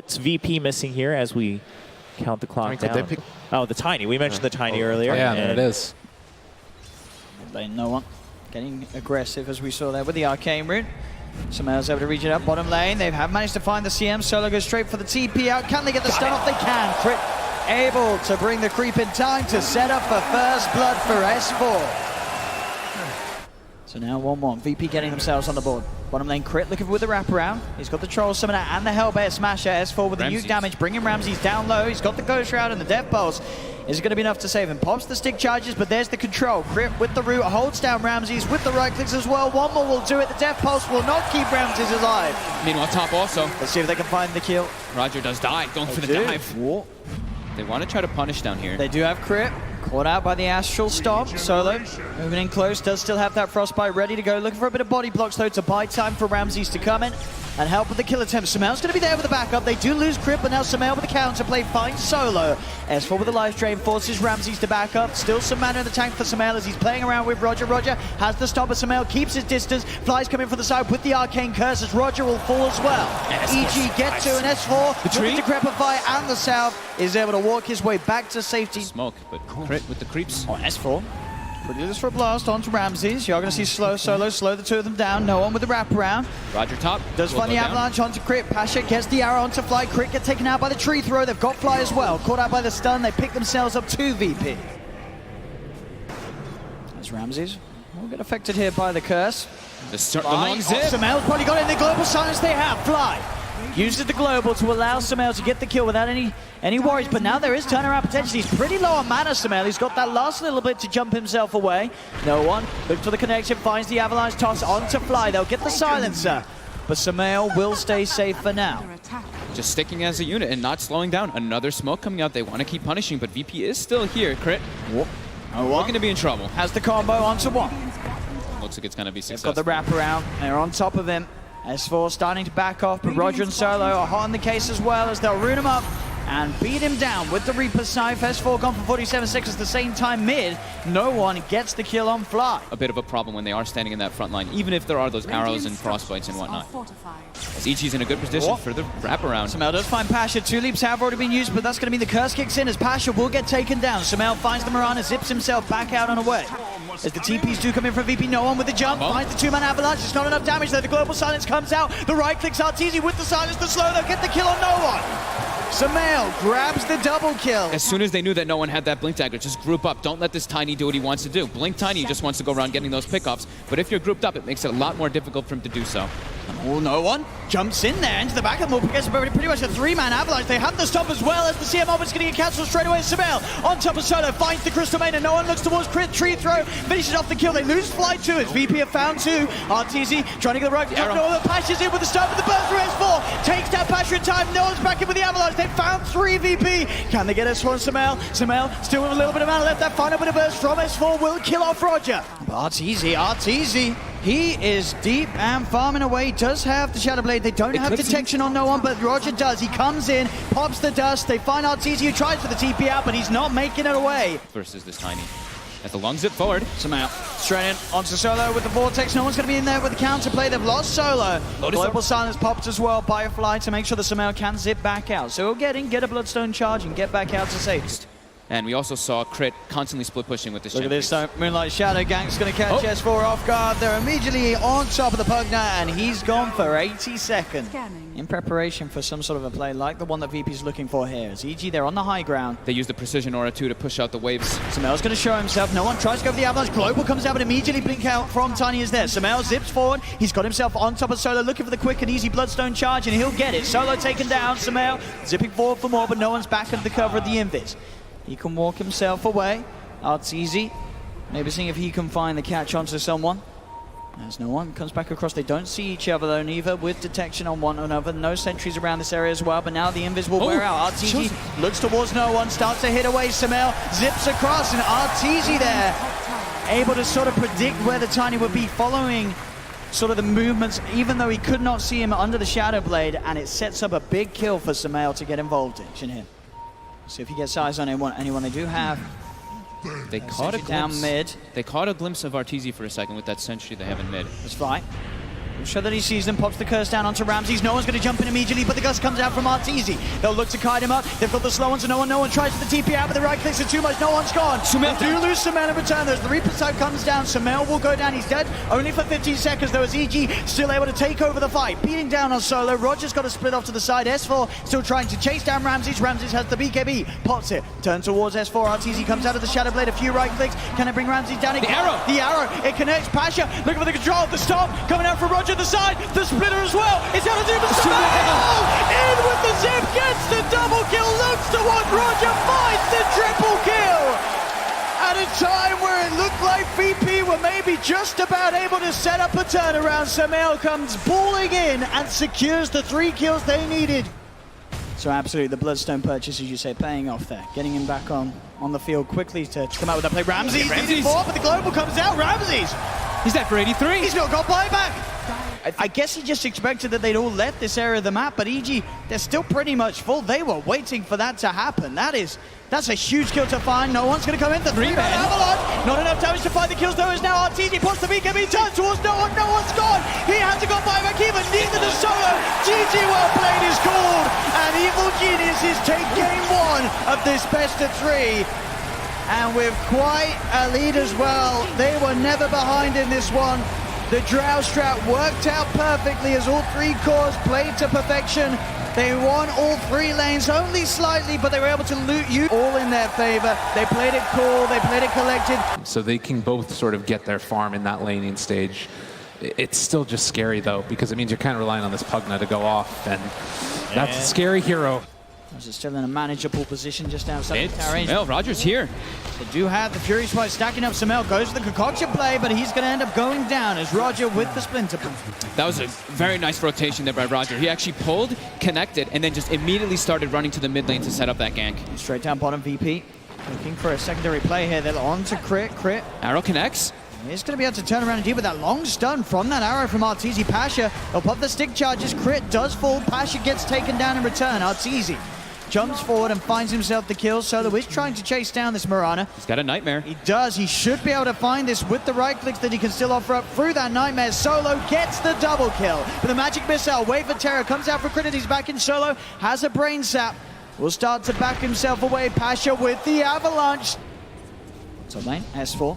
It's VP missing here as we count the clock down. Oh, the Tiny. We mentioned the Tiny earlier. Yeah, there it is. Lane, no one. Getting aggressive as we saw there with the Arcane Root. Sumail's able to reach it up bottom lane. They have managed to find the CM. Solo goes straight for the TP out. Can they get the stun off? They can. Crit able to bring the creep in time to set up for first blood for S4. So now 1-1. VP getting themselves on the board. Bottom lane Crit looking with the wraparound. He's got the Troll Summoner and the Hellbear Smasher. S4 with the nuke damage, bringing Ramses down low. He's got the Ghost Shroud and the Death Pulse. Is it going to be enough to save him? Pops the stick charges, but there's the control. Crit with the root, holds down Ramses with the right clicks as well. One more will do it. The Death Pulse will not keep Ramses alive. Meanwhile, top also. Let's see if they can find the kill. RodjER does die, going for the dive. Whoa. They want to try to punish down here. They do have Crit. Caught out by the Astral Stomp. Solo moving in close, does still have that Frostbite ready to go. Looking for a bit of body blocks though to buy time for Ramses to come in and help with the kill attempt. Sumail's going to be there with the backup. They do lose Crit, but now Sumail with the counter play finds Solo. S4 with the life drain forces Ramses to back up. Still some mana in the tank for Sumail as he's playing around with RodjER. RodjER has the stop, but Sumail keeps his distance. Flies coming from the side with the Arcane Curse as RodjER will fall as well. EG get to an S4 with the Decrepify and the South is able to walk his way back to safety. Smoke, but Crit with the creeps. On S4. Pretty this for a blast onto Ramses. You're going to see Solo slow the two of them down. No one with the wraparound. RodjER top. Does find the avalanche onto Crit. Pasha gets the arrow onto Fly. Crit get taken out by the tree throw. They've got Fly as well. Caught out by the stun. They pick themselves up to VP. That's Ramses. Will get affected here by the curse. The long zip. Sumail's probably got it in the global silence they have. Fly uses the global to allow Sumail to get the kill without any worries, but now there is turnaround potential. He's pretty low on mana, Sumail. He's got that last little bit to jump himself away. No one. Looks for the connection, finds the avalanche toss onto Fly. They'll get the silencer, but Sumail will stay safe for now. Just sticking as a unit and not slowing down. Another smoke coming out. They want to keep punishing, but VP is still here. Crit. Whoop. We're going to be in trouble. Has the combo onto one. Looks like it's going to be successful. They've got the wraparound. They're on top of him. S4 starting to back off, but RodjER and Solo are hot on the case as well as they'll rune him up and beat him down with the Reaper Scythe. S4 gone for 47 seconds at the same time mid. No one gets the kill on Fly. A bit of a problem when they are standing in that front line, even if there are those arrows and frostbites and whatnot. As EG's in a good position for the wraparound. Sumail does find Pasha. 2 leaps have already been used, but that's going to mean the curse kicks in as Pasha will get taken down. Sumail finds the Mirana, zips himself back out and away. As the TPs do come in from VP, no one with the jump, finds the 2-man avalanche. It's not enough damage there. The global silence comes out. The right clicks Arteezy with the silence, the slow. They'll get the kill on no one. Sumail grabs the double kill. As soon as they knew that no one had that Blink Dagger, just group up. Don't let this Tiny do what he wants to do. Blink Tiny just wants to go around getting those pickoffs, but if you're grouped up, it makes it a lot more difficult for him to do so. Oh, no one jumps in there into the back of the gets pretty much a 3-man avalanche. They have the stop as well as the CM is going to get cancelled straight away. Sumail on top of Solo finds the Crystal Main and no one looks towards Crit. Tree throw finishes off the kill. They lose Fly 2 as VP have found 2. Arteezy trying to get the right top. No other Pasha's in with the start with the burst through S4. Takes down Pasha in time. No one's back in with the avalanche. They found 3 VP. Can they get S4 and Sumail? Sumail still with a little bit of mana left. That final bit of burst from S4 will kill off RodjER. But Arteezy. He is deep and farming away. He does have the Shadow Blade. They don't have detection on no one, but RodjER does. He comes in, pops the dust. They find Arteezy who tries for the TP out, but he's not making it away. Versus this Tiny. As the long zip forward. Sumail straight in onto Solo with the Vortex. No one's going to be in there with the counterplay. They've lost Solo. Global Silence popped as well by a Fly to make sure the Sumail can zip back out. So he'll get a Bloodstone charge and get back out to safety. And we also saw Crit constantly split pushing with this. Look at this, Moonlight Shadow Gang's going to catch S4 off guard. They're immediately on top of the Pugna, and he's gone for 80 seconds. In preparation for some sort of a play like the one that VP's looking for here. As EG, they're on the high ground. They use the Precision Aura too to push out the waves. Sumail's going to show himself. No one tries to go for the avalanche. Global comes out, but immediately blink out from Tiny is there. Sumail zips forward. He's got himself on top of Solo, looking for the quick and easy Bloodstone charge, and he'll get it. Solo taken down. Sumail zipping forward for more, but no one's back under the cover of the Invis. He can walk himself away. Arteezy, maybe seeing if he can find the catch onto someone. There's no one. Comes back across. They don't see each other though, neither with detection on one another. No sentries around this area as well, but now the Invis will wear out. Arteezy looks towards no one, starts to hit away. Sumail zips across, and Arteezy there, able to sort of predict where the Tiny would be, following sort of the movements, even though he could not see him under the Shadow Blade, and it sets up a big kill for Sumail to get involved in here. See if he gets eyes on anyone they do have. They caught a glimpse. Down mid. They caught a glimpse of Arteezy for a second with that sentry they have in mid. That's fine. Show that he sees them, pops the curse down onto Ramses. No one's going to jump in immediately, but the gust comes out from Arteezy. They'll look to kite him up. They've got the slow ones, and no one tries for the TP out, but the right clicks are too much. No one's gone. They do lose Sumail in return. There's the Reaper type comes down. Sumail will go down. He's dead only for 15 seconds, though, as EG still able to take over the fight. Beating down on Solo. RodjER's got to split off to the side. S4 still trying to chase down Ramses. Ramses has the BKB. Pops it. Turns towards S4. Arteezy comes out of the Shadow Blade. A few right clicks. Can it bring Ramses down? The arrow. It connects. Pasha looking for the control. The stop coming out from RodjER the side. The splitter as well. It's out of the Sumail! In with the zip. Gets the double kill. Looks to what RodjER finds the triple kill. At a time where it looked like VP were maybe just about able to set up a turnaround, Sumail comes balling in and secures the 3 kills they needed. So absolutely, the Bloodstone purchase, as you say, paying off there. Getting him back on the field quickly to come out with that play. Ramses needed 4, but the global comes out. Ramses! He's dead for 83. He's not got buyback. I guess he just expected that they'd all left this area of the map, but EG, they're still pretty much full. They were waiting for that to happen. That's a huge kill to find. No one's going to come in. The 3-man Avalanche. Not enough damage to find the kills, though, as now Arteezy puts the BKB, turns towards no one. No one's gone. He hasn't got buyback even. Neither does Solo. GG well played is called. And Evil Geniuses take game 1 of this best of 3. And with quite a lead as well. They were never behind in this one. The Drow strat worked out perfectly as all 3 cores played to perfection. They won all 3 lanes, only slightly, but they were able to loot you all in their favor. They played it cool, they played it collected. So they can both sort of get their farm in that laning stage. It's still just scary, though, because it means you're kind of relying on this Pugna to go off, and that's a scary hero. Is still in a manageable position just outside the tower range. Well, RodjER's here. They do have the Fury Swipe stacking up. Sumail goes for the concoction play, but he's going to end up going down as RodjER with the Splinter. That was a very nice rotation there by RodjER. He actually pulled, connected, and then just immediately started running to the mid lane to set up that gank. Straight down bottom, VP. Looking for a secondary play here. They're on to crit. Arrow connects. He's going to be able to turn around and deal with that long stun from that arrow from Arteezy. Pasha, they'll pop the stick charges. Crit does fall. Pasha gets taken down in return. Arteezy jumps forward and finds himself the kill. Solo is trying to chase down this Mirana. He's got a Nightmare. He does. He should be able to find this with the right clicks that he can still offer up through that Nightmare. Solo gets the double kill. With the Magic Missile, Wave for Terror comes out for crit. He's back in. Solo has a Brain Sap. Will start to back himself away. Pasha with the Avalanche. Top lane, S4.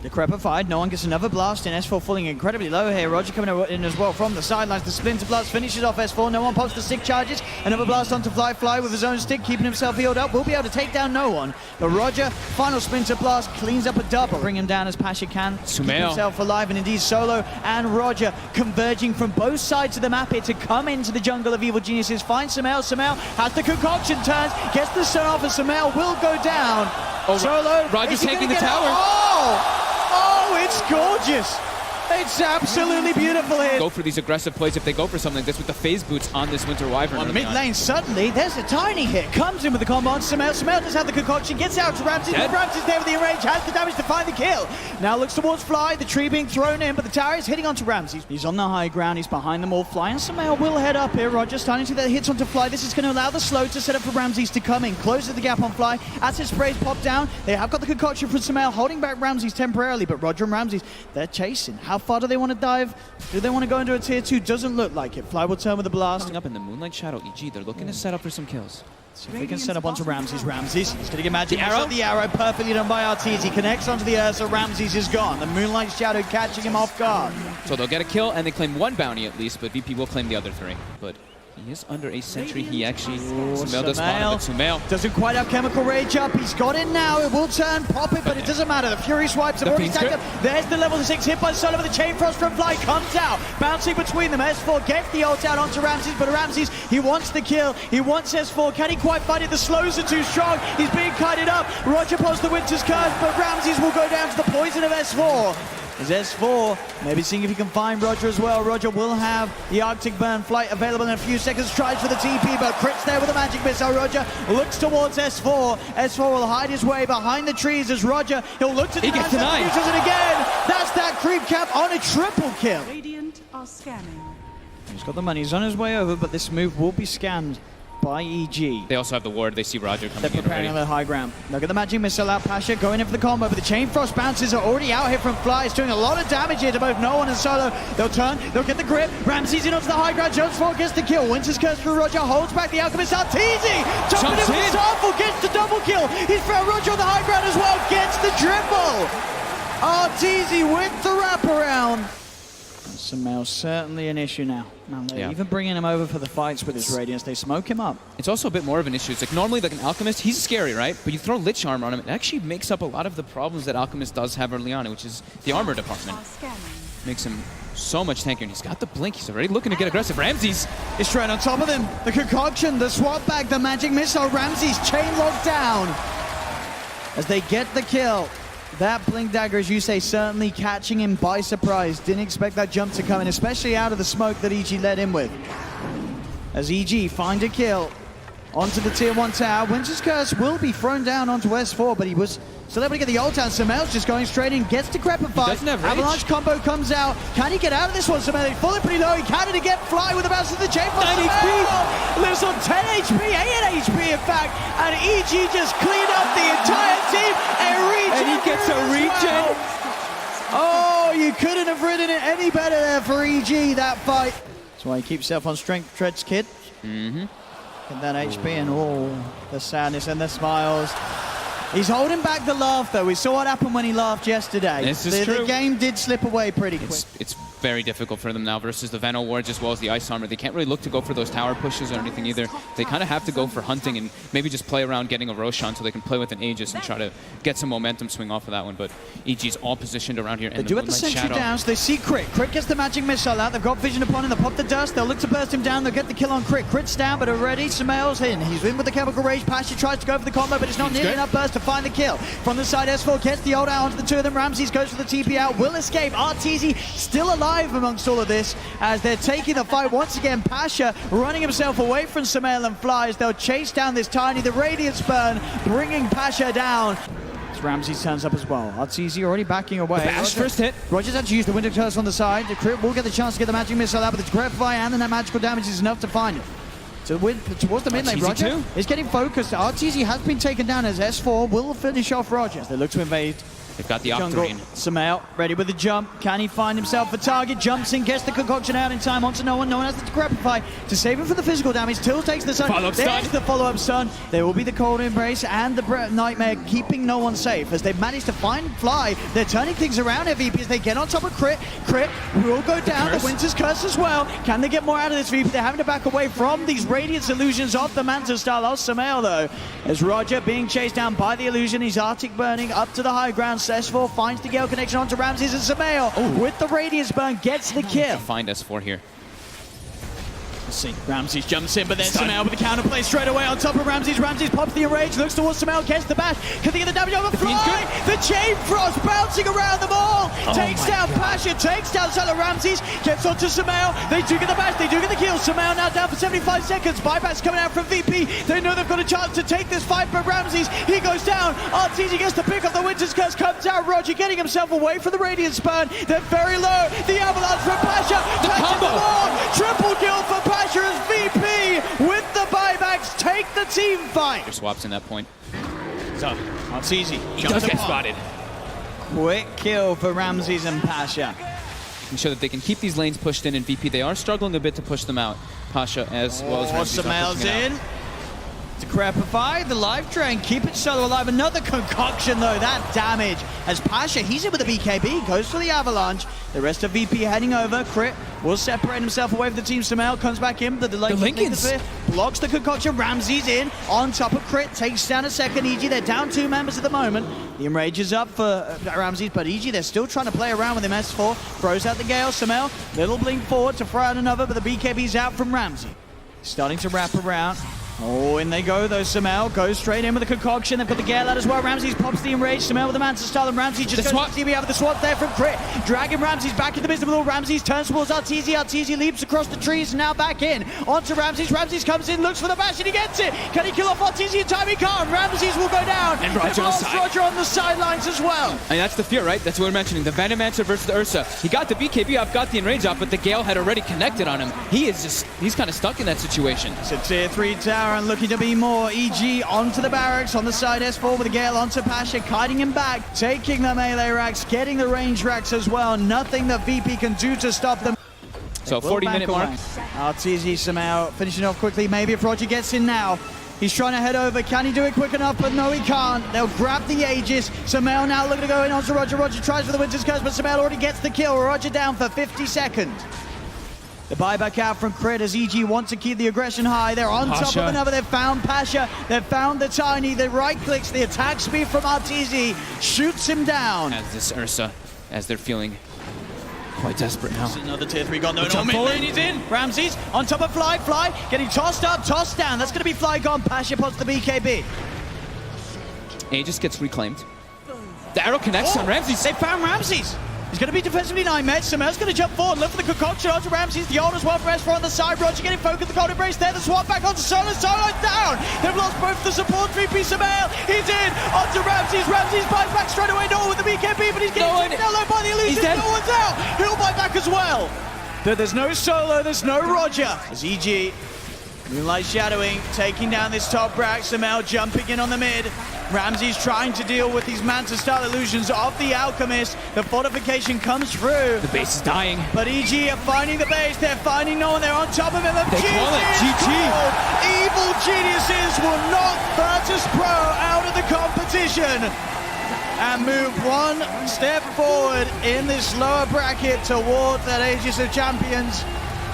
Decrepified, no one gets another blast in. S4 falling incredibly low here. RodjER coming in as well from the sidelines. The Splinter Blast finishes off S4. No one pops the stick charges. Another blast onto Fly with his own stick, keeping himself healed up. Will be able to take down no one. But RodjER, final Splinter Blast, cleans up a double. Bring him down as Pasha can. Sumail. Keep himself alive, and indeed Solo and RodjER converging from both sides of the map here to come into the jungle of Evil Geniuses. Find Sumail. Sumail has the concoction turns, gets the stun off, and Sumail will go down. Solo. RodjER's taking the tower. Oh, it's gorgeous. It's absolutely beautiful here. Go for these aggressive plays if they go for something like this with the phase boots on this Winter Wyvern. On the mid lane, suddenly, there's a tiny hit. Comes in with the combo on Sumail. Sumail does have the concoction, gets out to Ramses. Ramses there with the range, has the damage to find the kill. Now looks towards Fly, the tree being thrown in, but the tower is hitting onto Ramses. He's on the high ground, he's behind them all. Fly and Sumail will head up here. RodjER starting to get hits onto Fly. This is going to allow the slow to set up for Ramses to come in. Closes the gap on Fly. As his sprays pop down, they have got the concoction from Sumail, holding back Ramses temporarily, but RodjER and Ramses, they're chasing. How far do they want to dive? Do they want to go into a tier 2? Doesn't look like it. Fly will turn with a blast. Coming up in the Moonlight Shadow, EG, they're looking to set up for some kills. So if we can set up onto Ramses, he's going to get magic arrow. The arrow perfectly done by Arteezy. Connects onto the Ursa. Ramses is gone. The Moonlight Shadow catching him off guard. So they'll get a kill and they claim 1 bounty at least, but VP will claim the other 3. But he is under a sentry. He actually... Sumail does spawn, but Sumail doesn't quite have Chemical Rage up. He's got it now. It will turn, pop it, but it doesn't matter. The Fury Swipes have already stacked up. There's the level 6 hit by Solo, but the Chain Frost from Fly comes out. Bouncing between them. S4 gets the ult out onto Ramses, but Ramses, he wants the kill. He wants S4. Can he quite fight it? The slows are too strong. He's being kited up. RodjER posts the Winter's Curse, but Ramses will go down to the poison of S4. As S4, maybe seeing if he can find RodjER as well. RodjER will have the Arctic Burn flight available in a few seconds. Tries for the TP, but crits there with a magic missile. RodjER looks towards S4. S4 will hide his way behind the trees as RodjER, he'll look to the gets denied. And again, that's that creep cap on a triple kill. Radiant are scanning. He's got the money, he's on his way over, but this move will be scanned by EG. They also have the ward. They see RodjER They're coming in preparing already. on the high ground. Look at the magic missile out. Pasha going in for the combo, but the chain frost bounces are already out here from Fly. It's doing a lot of damage here to both No One and Solo. They'll turn, they'll get the grip. Ramsey's in onto the high ground. Jumps forward, gets the kill. Winter's Curse for RodjER, holds back the Alchemist. Arteezy jumping in with the sample, gets the double kill. He's found RodjER on the high ground as well, gets the triple. Arteezy with the wraparound. Sumail's certainly an issue now. They're even bringing him over for the fights with his Radiance. They smoke him up. It's also a bit more of an issue. It's like normally like an Alchemist, he's scary, right? But you throw Lich Armor on him, it actually makes up a lot of the problems that Alchemist does have early on, which is the armor department. Makes him so much tankier, and he's got the blink. He's already looking to get aggressive. Ramsey's is straight on top of him. The concoction, the swap bag, the magic missile. Ramsey's chain locked down as they get the kill. That blink dagger, as you say, certainly catching him by surprise. Didn't expect that jump to come in, especially out of the smoke that EG led in with. As EG find a kill onto the tier 1 tower. Winter's Curse will be thrown down onto S4, but he was still able to get the ult down. Sumail's just going straight in, gets to Crepify. Avalanche combo comes out. Can he get out of this one? Sumail falling pretty low. He can to get Fly with the bounce of the chain. 9 HP. Lives on 10 HP, 8 HP in fact. And EG just cleaned up the entire team. and he gets a regen. Oh, you couldn't have ridden it any better there for EG, that fight. That's why he keeps himself on strength, Treads Kid. Get that HP and all the sadness and the smiles. He's holding back the laugh, though. We saw what happened when he laughed yesterday. This is true. The game did slip away pretty quick. It's very difficult for them now versus the Venom Wards as well as the Ice Armor. They can't really look to go for those tower pushes or anything either. They kind of have to go for hunting and maybe just play around getting a Roshan so they can play with an Aegis and try to get some momentum swing off of that one. But EG's all positioned around here. They do have the sentry down, so they see Crit. Crit gets the magic missile out. They've got vision upon him. They'll pop the dust. They'll look to burst him down. They'll get the kill on Crit. Crit's down, but already Sumail's in. He's in with the Chemical Rage. Pasha tries to go for the combo, but it's not nearly enough burst to find the kill. From the side, S4 gets the ult out onto the two of them. Ramses goes for the TP out. Will escape. Arteezy still alive amongst all of this as they're taking the fight once again. Pasha running himself away from Sumail and Flies. They'll chase down this Tiny. The Radiance Burn bringing Pasha down. Ramsey turns up as well. Arteezy already backing away. Bash first hit. RodjER's had to use the Winter Curse on the side. The Crit will get the chance to get the magic missile out, but the Crepify and then that magical damage is enough to find it. So towards the mid lane, RodjER is getting focused. Arteezy has been taken down as S4 will finish off RodjER as they look to invade. They've got the Jungle. Octarine. Sumail ready with the jump. Can he find himself a target? Jumps in, gets the concoction out in time onto No One. No One has the Crepify to save him from the physical damage. Till takes the stun. There's the follow-up stun. There will be the Cold Embrace and the Nightmare keeping No One safe as they've managed to find Fly. They're turning things around at VP as they get on top of Crit. Crit will go down. The Winter's Curse as well. Can they get more out of this VP? They're having to back away from these Radiance illusions of the Manta style of Sumail though. As RodjER being chased down by the illusion. He's Arctic burning up to the high ground. S4 finds the Gale connection onto Ramses and Sumail with the Radiance Burn gets the kill. Find S4 here. Let's see. Ramses jumps in, but then Sumail with the counterplay straight away on top of Ramses. Ramses pops the enrage, looks towards Sumail, gets the bash. Can they get the damage over Fly? The Chain Frost bouncing around them all. Takes down Pasha, takes down Solo. Ramses gets onto Sumail. They do get the bash, they do get the kill. Sumail now down for 75 seconds. Buybacks coming out from VP. They know they've got a chance to take this fight, but Ramses, he goes down. Arteezy gets to pick up the Winter's Curse, comes out. RodjER getting himself away from the Radiance Burn. They're very low. The Avalanche from Pasha. The combo. Triple kill for Pasha as VP with the buybacks take the team fight. Swaps in that point. So, Arteezy does get spotted. Quick kill for Ramses and Pasha. Making sure that they can keep these lanes pushed in VP. They are struggling a bit to push them out. Pasha as well as Ramses. Sumail's in. To Crepify, the life drain, keep it Solo alive. Another concoction though, that damage. As Pasha, he's in with the BKB, goes for the Avalanche. The rest of VP heading over. Crit will separate himself away from the team. Sumail comes back in, the Lincolns blocks the concoction. Ramses in, on top of Crit, takes down a second. EG, they're down 2 members at the moment. The enrage is up for Ramses, but EG, they're still trying to play around with him. S4 throws out the Gale. Sumail, little blink forward to throw out another, but the BKB's out from Ramsey. Starting to wrap around. Oh, in they go though. Sumail goes straight in with the concoction. They've got the Gale out as well. Ramses pops the enrage. Sumail with the Manta style, and Ramses just goes to TB out of the swap there from Crit. Dragging Ramses back into business with all. Ramses turns towards Arteezy. Arteezy leaps across the trees and now back in. Onto Ramses. Ramses comes in, looks for the bash, and he gets it. Can he kill off Arteezy in time? He can't. Ramses will go down. And RodjER on the sidelines as well. And that's the fear, right? That's what we're mentioning. The Venomancer versus the Ursa. He got the BKB off, got the enrage off, but the Gale had already connected on him. He's kind of stuck in that situation. It's a tier 3 tower. Baron looking to be more. EG onto the barracks on the side. S4 with a Gale onto Pasha, kiting him back, taking the melee racks, getting the range racks as well. Nothing that VP can do to stop them. So 40-minute mark. Arteezy somehow finishing off quickly. Maybe if RodjER gets in now. He's trying to head over. Can he do it quick enough? But no, he can't. They'll grab the Aegis. Sumail now looking to go in onto RodjER. RodjER tries for the Winter's Curse, but Sumail already gets the kill. RodjER down for 50 seconds. The buyback out from Crit as EG want to keep the aggression high. They're on top of another. They've found Pasha. They've found the Tiny. The right clicks. The attack speed from Arteezy shoots him down. As this Ursa, as they're feeling quite desperate now. Another tier 3 gone. No, mid lane, he's in. Ramses on top of Fly. Fly getting tossed up, tossed down. That's going to be Fly gone. Pasha pots the BKB. Aegis gets reclaimed. The arrow connects on Ramses. They found Ramses. He's going to be defensively 9 meds. Sumail's going to jump forward, look for the concoction onto Ramses. The ult as well for S4 on the side. RodjER getting focused, the gold embrace there. The swap back onto Solo. Solo's down. They've lost both the support 3P Sumail. He's in onto Ramses. Ramses buys back straight away. No with the BKB, but he's getting taken down low by the illusion. No one's out. He'll buy back as well. There's no Solo, there's no RodjER. As EG, Moonlight shadowing, taking down this top rack. Sumail jumping in on the mid. Ramses trying to deal with these Manta-style illusions of the Alchemist. The fortification comes through. The base is dying. But EG are finding the base. They're finding no one. They're on top of him. They call it GG. Evil geniuses will knock Virtus Pro out of the competition and move one step forward in this lower bracket towards that Aegis of Champions.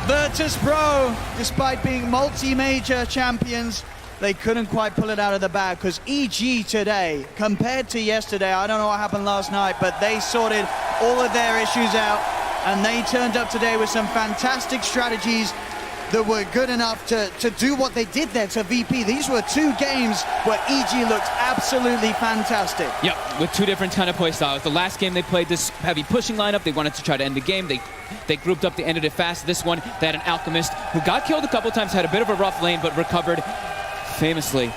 Virtus Pro, despite being multi-major champions, they couldn't quite pull it out of the bag because EG today, compared to yesterday, I don't know what happened last night, but they sorted all of their issues out and they turned up today with some fantastic strategies that were good enough to do what they did there to VP. These were 2 games where EG looked absolutely fantastic. Yep, with 2 different kind of play styles. The last game they played this heavy pushing lineup. They wanted to try to end the game. They grouped up, they ended it fast. This one, they had an Alchemist who got killed a couple times, had a bit of a rough lane, but recovered famously